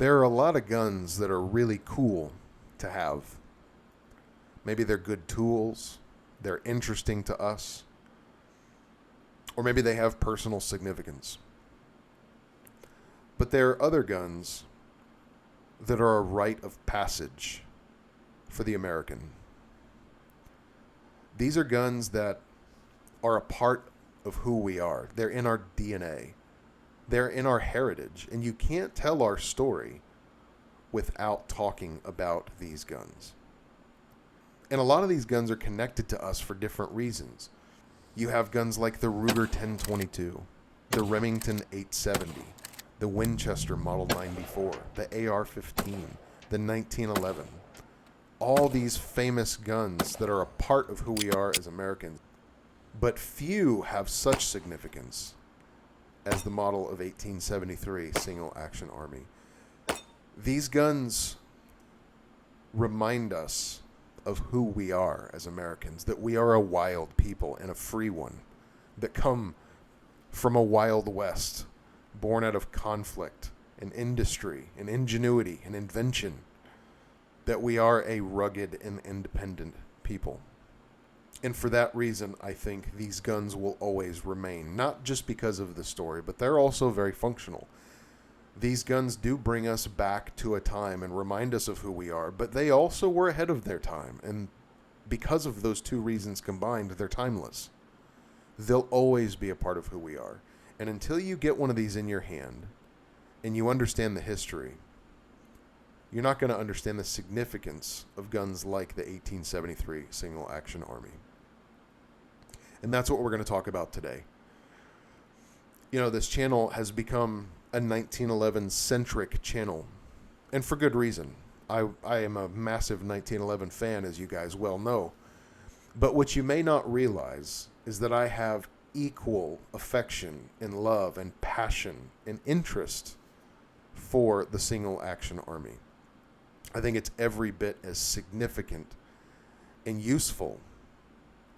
There are a lot of guns that are really cool to have. Maybe they're good tools, they're interesting to us, or maybe they have personal significance. But there are other guns that are a rite of passage for the American. These are guns that are a part of who we are. They're in our DNA. They're in our heritage. And you can't tell our story without talking about these guns. And a lot of these guns are connected to us for different reasons. You have guns like the Ruger 1022, the Remington 870, the Winchester Model 94, the AR-15, the 1911. All these famous guns that are a part of who we are as Americans. But few have such significance as the model of 1873 Single Action Army. These guns remind us of who we are as Americans, that we are a wild people and a free one, that come from a wild west, born out of conflict and industry and ingenuity and invention, that we are a rugged and independent people. And for that reason, I think these guns will always remain, not just because of the story, but they're also very functional. These guns do bring us back to a time and remind us of who we are, but they also were ahead of their time. And because of those two reasons combined, they're timeless. They'll always be a part of who we are. And until you get one of these in your hand and you understand the history, you're not going to understand the significance of guns like the 1873 Single Action Army. And that's what we're going to talk about today. You know, this channel has become a 1911-centric channel, and for good reason. I am a massive 1911 fan, as you guys well know. But what you may not realize is that I have equal affection and love and passion and interest for the Single Action Army. I think it's every bit as significant and useful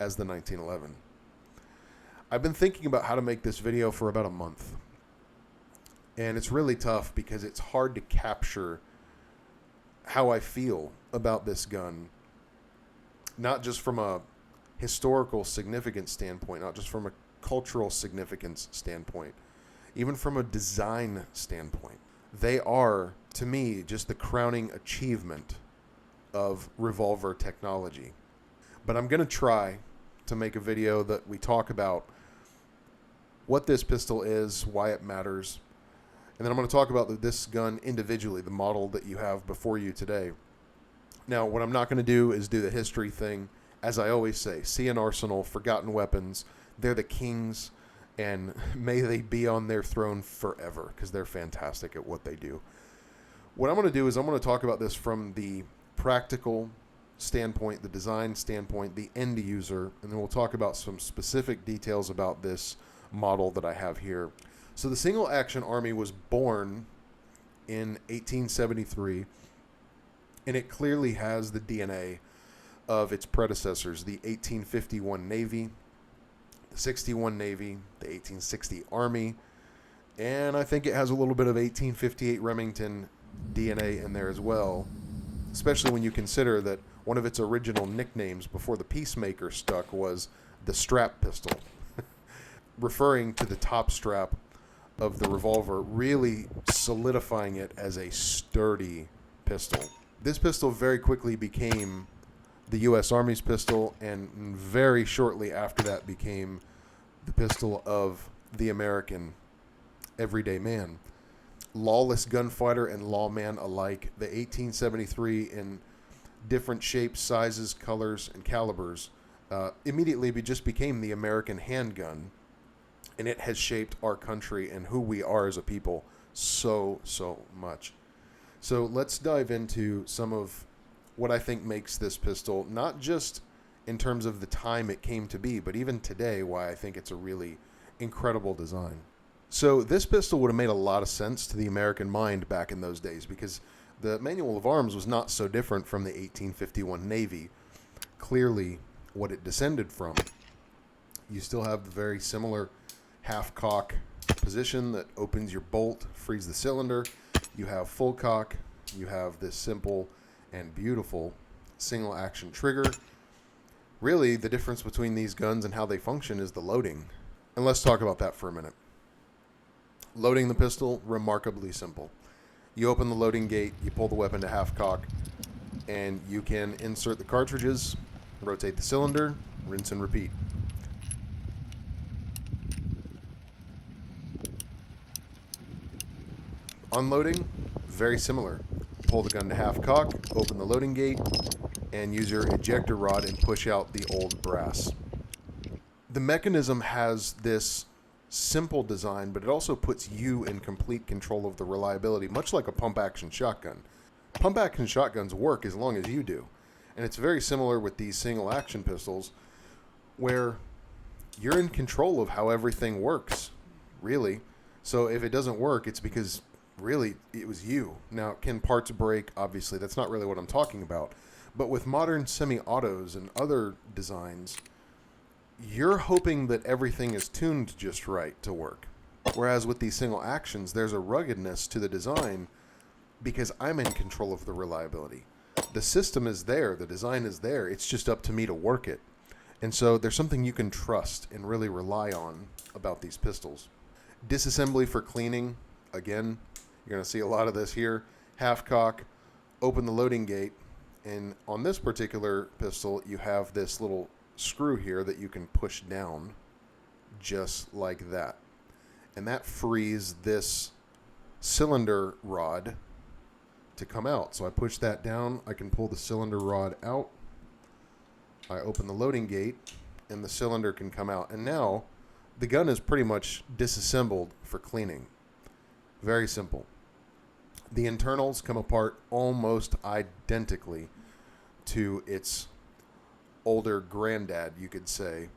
as the 1911. I've been thinking about how to make this video for about a month. And it's really tough because it's hard to capture how I feel about this gun. Not just from a historical significance standpoint, not just from a cultural significance standpoint, even from a design standpoint. They are, to me, just the crowning achievement of revolver technology. But I'm going to try to make a video that we talk about what this pistol is, why it matters, and then I'm going to talk about this gun individually, the model that you have before you today. Now, what I'm not going to do is do the history thing. As I always say, see an arsenal, forgotten weapons. They're the kings, and may they be on their throne forever, because they're fantastic at what they do. What I'm going to do is I'm going to talk about this from the practical standpoint, the design standpoint, the end user, and then we'll talk about some specific details about this model that I have here. So the Single Action Army was born in 1873, and it clearly has the DNA of its predecessors, the 1851 Navy, the 61 Navy, the 1860 Army, and I think it has a little bit of 1858 Remington DNA in there as well, especially when you consider that one of its original nicknames before the Peacemaker stuck was the strap pistol, referring to the top strap of the revolver, really solidifying it as a sturdy pistol. This pistol very quickly became the U.S. Army's pistol, and very shortly after that became the pistol of the American everyday man. Lawless gunfighter and lawman alike, the 1873 in different shapes, sizes, colors, and calibers immediately just became the American handgun, and it has shaped our country and who we are as a people so much. So let's dive into some of what I think makes this pistol, not just in terms of the time it came to be, but even today, why I think it's a really incredible design. So this pistol would have made a lot of sense to the American mind back in those days, because the manual of arms was not so different from the 1851 Navy. Clearly what it descended from. You still have the very similar half cock position that opens your bolt, frees the cylinder. You have full cock, you have this simple and beautiful single action trigger. Really, the difference between these guns and how they function is the loading. And let's talk about that for a minute. Loading the pistol, remarkably simple. You open the loading gate, you pull the weapon to half cock, and you can insert the cartridges, rotate the cylinder, rinse and repeat. Unloading, very similar. Pull the gun to half cock, open the loading gate, and use your ejector rod and push out the old brass. The mechanism has this simple design, but it also puts you in complete control of the reliability, much like a pump action shotgun. Pump action shotguns work as long as you do. And it's very similar with these single action pistols, where you're in control of how everything works, really. So if it doesn't work, it's because really it was you. Now, can parts break? Obviously, that's not really what I'm talking about. But with modern semi-autos and other designs, you're hoping that everything is tuned just right to work. Whereas with these single actions, there's a ruggedness to the design because I'm in control of the reliability. The system is there, the design is there, it's just up to me to work it. And so there's something you can trust and really rely on about these pistols. Disassembly for cleaning, again, you're going to see a lot of this here. Half cock, open the loading gate, and on this particular pistol, you have this little screw here that you can push down just like that. And that frees this cylinder rod to come out. So I push that down, I can pull the cylinder rod out. I open the loading gate and the cylinder can come out. And now the gun is pretty much disassembled for cleaning. Very simple. The internals come apart almost identically to its older granddad, you could say.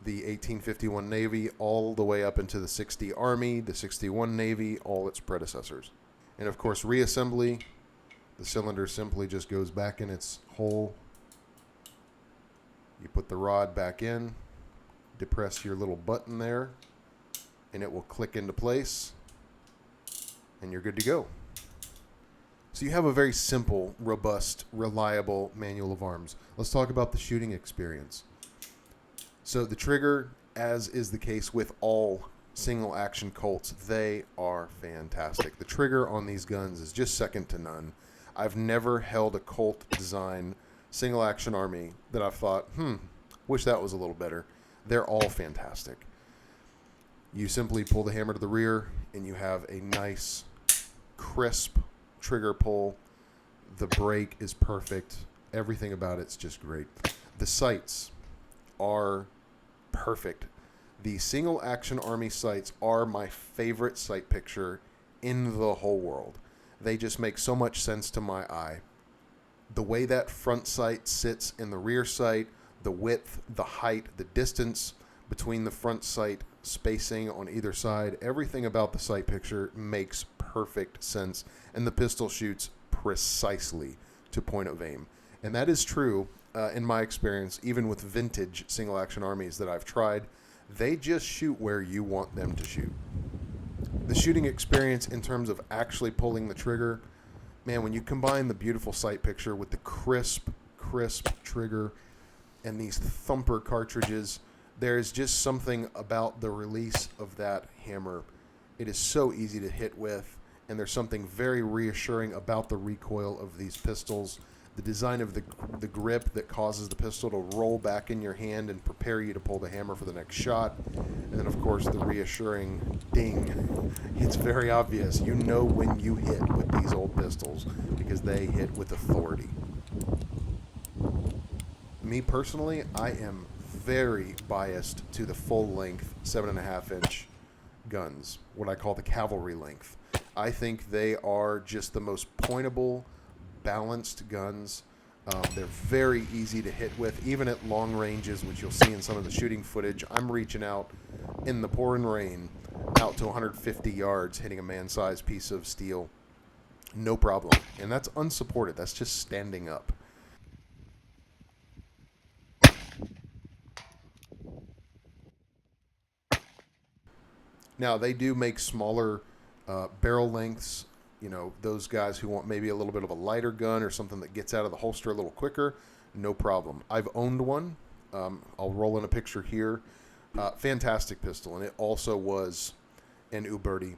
The 1851 Navy all the way up into the 60 Army, the 61 Navy, all its predecessors. And of course, reassembly, the cylinder simply just goes back in its hole. You put the rod back in, depress your little button there, and it will click into place, and you're good to go. So you have a very simple, robust, reliable manual of arms. Let's talk about the shooting experience. So the trigger, as is the case with all single action Colts, they are fantastic. The trigger on these guns is just second to none. I've never held a Colt design single action Army that I've thought, wish that was a little better. They're all fantastic. You simply pull the hammer to the rear and you have a nice, crisp trigger pull. The brake is perfect. Everything about it's just great. The sights are perfect. The single action Army sights are my favorite sight picture in the whole world. They just make so much sense to my eye. The way that front sight sits in the rear sight, the width, the height, the distance between the front sight, spacing on either side, everything about the sight picture makes perfect sense, and the pistol shoots precisely to point of aim. And that is true in my experience, even with vintage single action Armies that I've tried. They just shoot where you want them to shoot. The shooting experience in terms of actually pulling the trigger, man, when you combine the beautiful sight picture with the crisp trigger and these thumper cartridges, there is just something about the release of that hammer. It is so easy to hit with, and there's something very reassuring about the recoil of these pistols. The design of the grip that causes the pistol to roll back in your hand and prepare you to pull the hammer for the next shot. And then, of course, the reassuring ding. It's very obvious. You know when you hit with these old pistols because they hit with authority. Me personally, I am very biased to the full-length 7.5-inch guns, what I call the cavalry length. I think they are just the most pointable, balanced guns. They're very easy to hit with, even at long ranges, which you'll see in some of the shooting footage. I'm reaching out in the pouring rain out to 150 yards, hitting a man-sized piece of steel. No problem. And that's unsupported. That's just standing up. Now, they do make smaller barrel lengths those guys who want maybe a little bit of a lighter gun or something that gets out of the holster a little quicker, no problem. I've owned one. I'll roll in a picture here. Fantastic pistol, and it also was an uberti.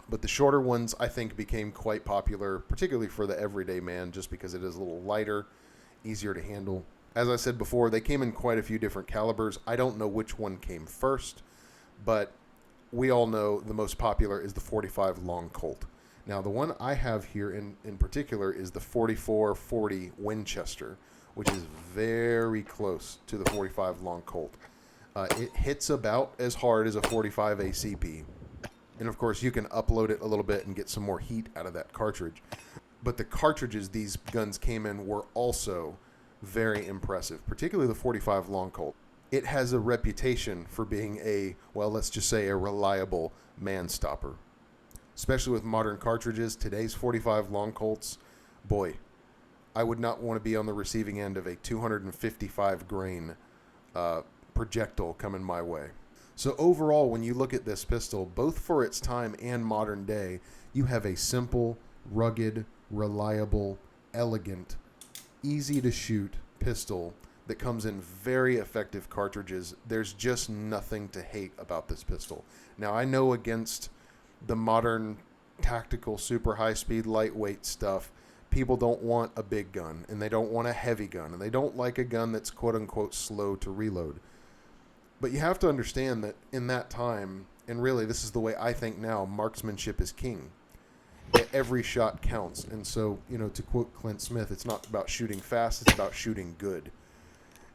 But the shorter ones, I think, became quite popular, particularly for the everyday man, just because it is a little lighter, easier to handle. As I said before, they came in quite a few different calibers. I don't know which one came first, but we all know the most popular is the 45 long Colt. Now, the one I have here in particular is the 44-40 Winchester, which is very close to the 45 long Colt. It hits about as hard as a 45 ACP. And of course, you can upload it a little bit and get some more heat out of that cartridge. But the cartridges these guns came in were also very impressive, particularly the 45 long Colt. It has a reputation for being let's just say a reliable man stopper. Especially with modern cartridges, today's 45 long Colts, boy, I would not want to be on the receiving end of a 255 grain projectile coming my way. So overall, when you look at this pistol, both for its time and modern day, you have a simple, rugged, reliable, elegant, easy to shoot pistol that comes in very effective cartridges. There's just nothing to hate about this pistol. Now, I know against the modern tactical, super high-speed, lightweight stuff, people don't want a big gun, and they don't want a heavy gun, and they don't like a gun that's quote-unquote slow to reload. But you have to understand that in that time, and really this is the way I think now, marksmanship is king. Every shot counts. And so, to quote Clint Smith, it's not about shooting fast, it's about shooting good.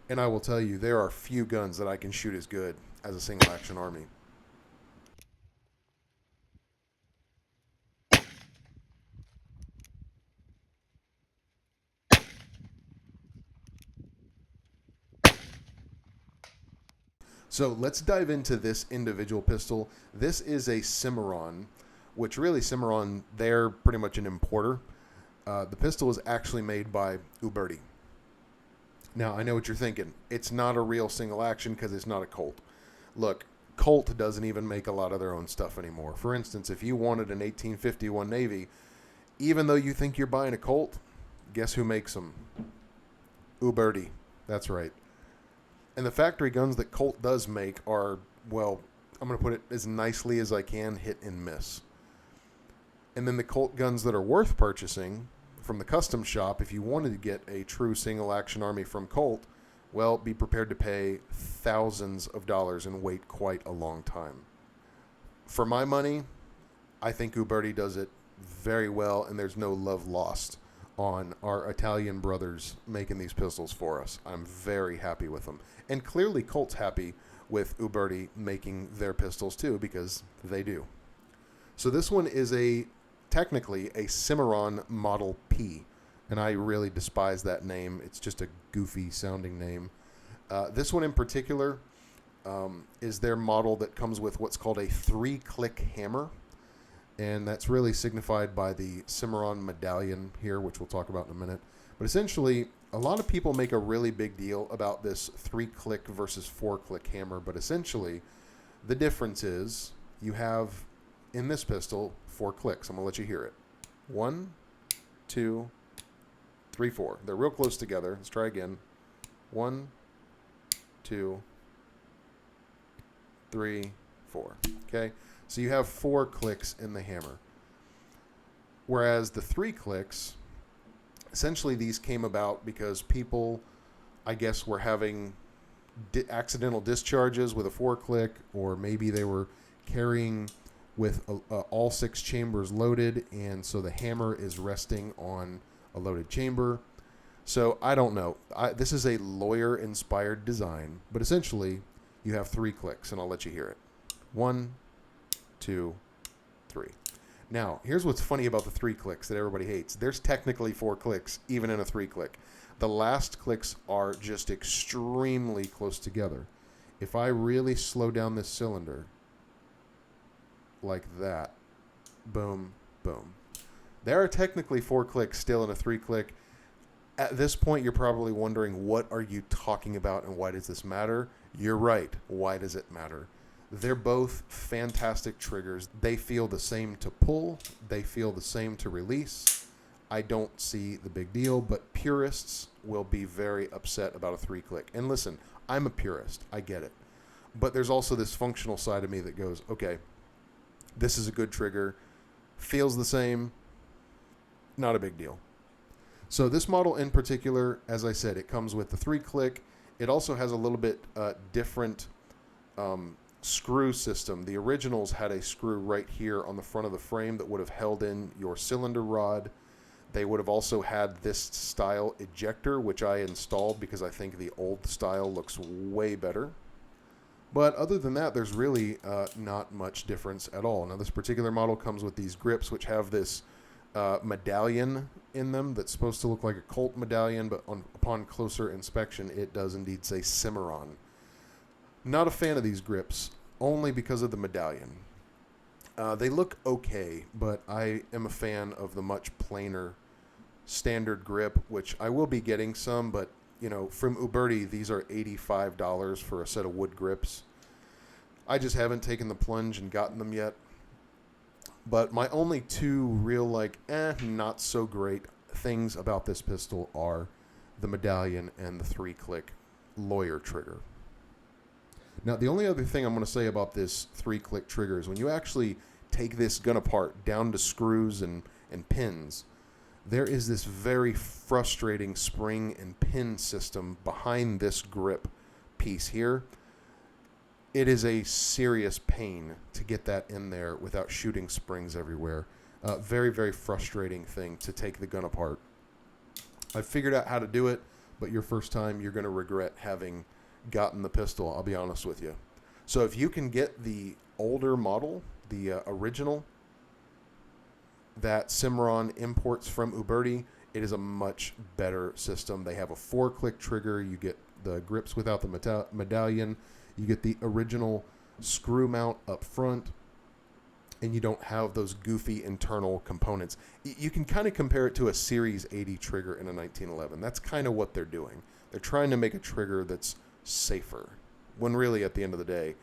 And I will tell you, there are few guns that I can shoot as good as a single action army. So let's dive into this individual pistol. This is a Cimarron, which really Cimarron, they're pretty much an importer. The pistol is actually made by Uberti. Now, I know what you're thinking. It's not a real single action because it's not a Colt. Look, Colt doesn't even make a lot of their own stuff anymore. For instance, if you wanted an 1851 Navy, even though you think you're buying a Colt, guess who makes them? Uberti. That's right. And the factory guns that Colt does make are, well, I'm going to put it as nicely as I can, hit and miss. And then the Colt guns that are worth purchasing from the custom shop, if you wanted to get a true single action army from Colt, well, be prepared to pay thousands of dollars and wait quite a long time. For my money, I think Uberti does it very well, and there's no love lost on our Italian brothers making these pistols for us. I'm very happy with them. And clearly Colt's happy with Uberti making their pistols too, because they do. So this one is technically a Cimarron Model P, and I really despise that name. It's just a goofy sounding name. This one in particular is their model that comes with what's called a 3-click hammer, and that's really signified by the Cimarron medallion here, which we'll talk about in a minute. But essentially, a lot of people make a really big deal about this 3-click versus 4-click hammer, but essentially the difference is you have in this pistol 4 clicks. I'm going to let you hear it. 1, 2, 3, 4. They're real close together. Let's try again. 1, 2, 3, 4. Okay? So you have 4 clicks in the hammer. Whereas the 3 clicks, essentially these came about because people, I guess, were having accidental discharges with a 4-click, or maybe they were carrying with all 6 chambers loaded, and so the hammer is resting on a loaded chamber. So I don't know. This is a lawyer-inspired design, but essentially you have 3 clicks, and I'll let you hear it. 1, 2, 3. Now, here's what's funny about the 3 clicks that everybody hates. There's technically 4 clicks, even in a 3-click. The last clicks are just extremely close together. If I really slow down this cylinder, like that, boom, boom. There are technically 4 clicks still in a 3-click. At this point, you're probably wondering, what are you talking about and why does this matter? You're right. Why does it matter? They're both fantastic triggers. They feel the same to pull, they feel the same to release. I don't see the big deal, but purists will be very upset about a 3-click. And listen, I'm a purist. I get it. But there's also this functional side of me that goes, okay, this is a good trigger, feels the same, not a big deal. So this model in particular, as I said, it comes with the 3-click. It also has a little bit different screw system. The originals had a screw right here on the front of the frame that would have held in your cylinder rod. They would have also had this style ejector, which I installed because I think the old style looks way better. But other than that, there's really not much difference at all. Now, this particular model comes with these grips, which have this medallion in them that's supposed to look like a Colt medallion, but upon closer inspection, it does indeed say Cimarron. Not a fan of these grips, only because of the medallion. They look okay, but I am a fan of the much plainer standard grip, which I will be getting some, but you know, from Uberti, these are $85 for a set of wood grips. I just haven't taken the plunge and gotten them yet. But my only two real, not so great things about this pistol are the medallion and the 3-click lawyer trigger. Now, the only other thing I'm going to say about this 3-click trigger is when you actually take this gun apart down to screws and pins, there is this very frustrating spring and pin system behind this grip piece here. It is a serious pain to get that in there without shooting springs everywhere. Very, very frustrating thing to take the gun apart. I've figured out how to do it, but your first time, you're going to regret having gotten the pistol, I'll be honest with you. So if you can get the older model, the original, that Cimarron imports from Uberti, it is a much better system. They have a 4-click trigger. You get the grips without the medallion. You get the original screw mount up front, and you don't have those goofy internal components. You can kind of compare it to a Series 80 trigger in a 1911. That's kind of what they're doing. They're trying to make a trigger that's safer, when really, at the end of the day,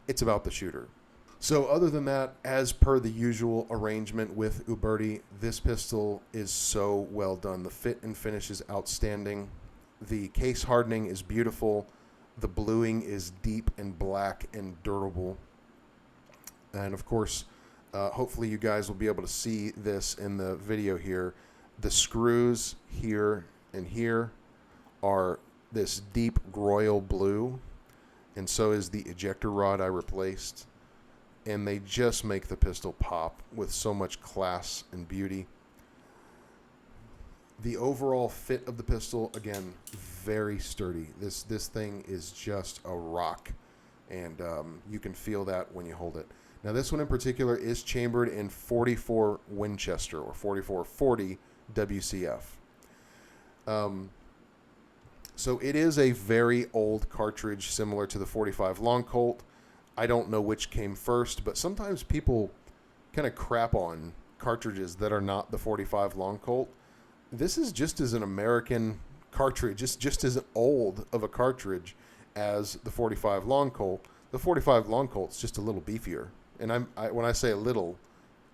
it's about the shooter. So other than that, as per the usual arrangement with Uberti, this pistol is so well done. The fit and finish is outstanding. The case hardening is beautiful. The bluing is deep and black and durable. And of course, hopefully you guys will be able to see this in the video here. The screws here and here are this deep royal blue, and so is the ejector rod I replaced. And they just make the pistol pop with so much class and beauty. The overall fit of the pistol, again, very sturdy. This thing is just a rock, and you can feel that when you hold it. Now, this one in particular is chambered in 44 Winchester, or 4440 WCF. So it is a very old cartridge, similar to the 45 Long Colt. I don't know which came first, but sometimes people kind of crap on cartridges that are not the 45 Long Colt. This is just as an American cartridge. It's just as old of a cartridge as the 45 Long Colt. The 45 Long Colt's just a little beefier. And when I say a little,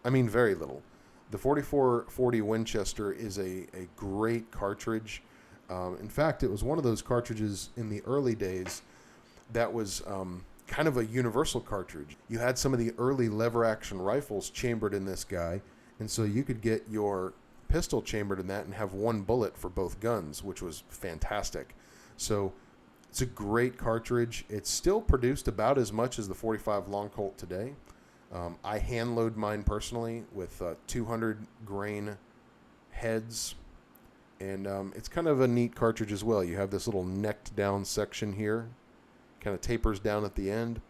I mean very little. The 4440 Winchester is a great cartridge. In fact, it was one of those cartridges in the early days that was kind of a universal cartridge. You had some of the early lever action rifles chambered in this guy, and so you could get your pistol chambered in that and have one bullet for both guns, which was fantastic. So it's a great cartridge. It's still produced about as much as the 45 Long Colt today. I hand load mine personally with 200 grain heads, and it's kind of a neat cartridge as well. You have this little necked down section here, kind of tapers down at the end,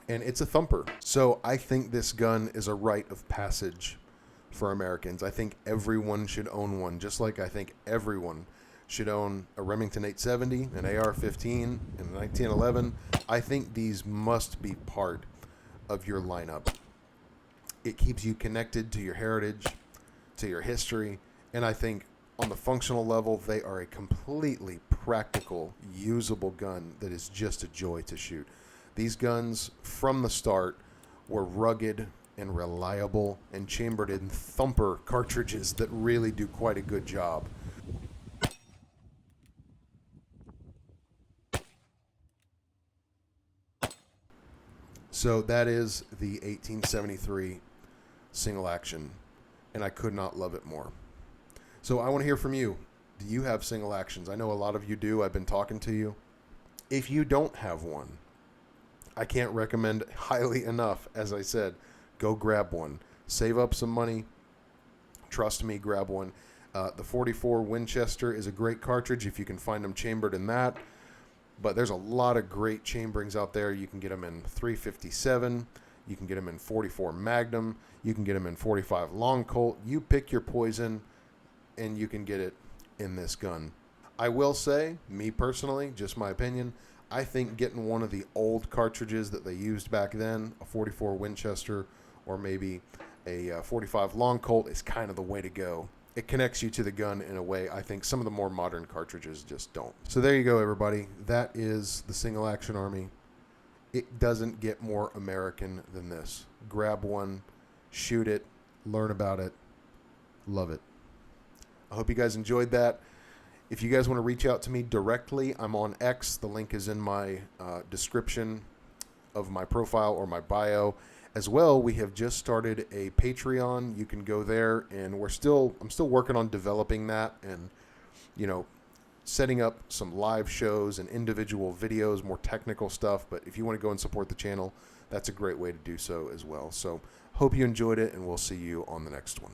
and it's a thumper. So I think this gun is a rite of passage for Americans. I think everyone should own one, just like I think everyone should own a Remington 870, an AR-15, and a 1911. I think these must be part of your lineup. It keeps you connected to your heritage, to your history, and I think on the functional level, they are a completely practical, usable gun that is just a joy to shoot. These guns, from the start, were rugged and reliable and chambered in thumper cartridges that really do quite a good job. So that is the 1873 single action, and I could not love it more. So I want to hear from you. Do you have single actions? I know a lot of you do. I've been talking to you. If you don't have one, I can't recommend highly enough. As I said, go grab one. Save up some money. Trust me, grab one. The 44 Winchester is a great cartridge if you can find them chambered in that. But there's a lot of great chamberings out there. You can get them in 357. You can get them in 44 Magnum. You can get them in 45 Long Colt. You pick your poison, and you can get it in this gun. I will say, me personally, just my opinion, I think getting one of the old cartridges that they used back then, a 44 Winchester or maybe a 45 Long Colt, is kind of the way to go. It connects you to the gun in a way I think some of the more modern cartridges just don't. So there you go, everybody. That is the Single Action Army. It doesn't get more American than this. Grab one, shoot it, learn about it, love it. I hope you guys enjoyed that. If you guys want to reach out to me directly, I'm on X. The link is in my description of my profile or my bio. As well, we have just started a Patreon. You can go there, and I'm still working on developing that and, setting up some live shows and individual videos, more technical stuff. But if you want to go and support the channel, that's a great way to do so as well. So hope you enjoyed it, and we'll see you on the next one.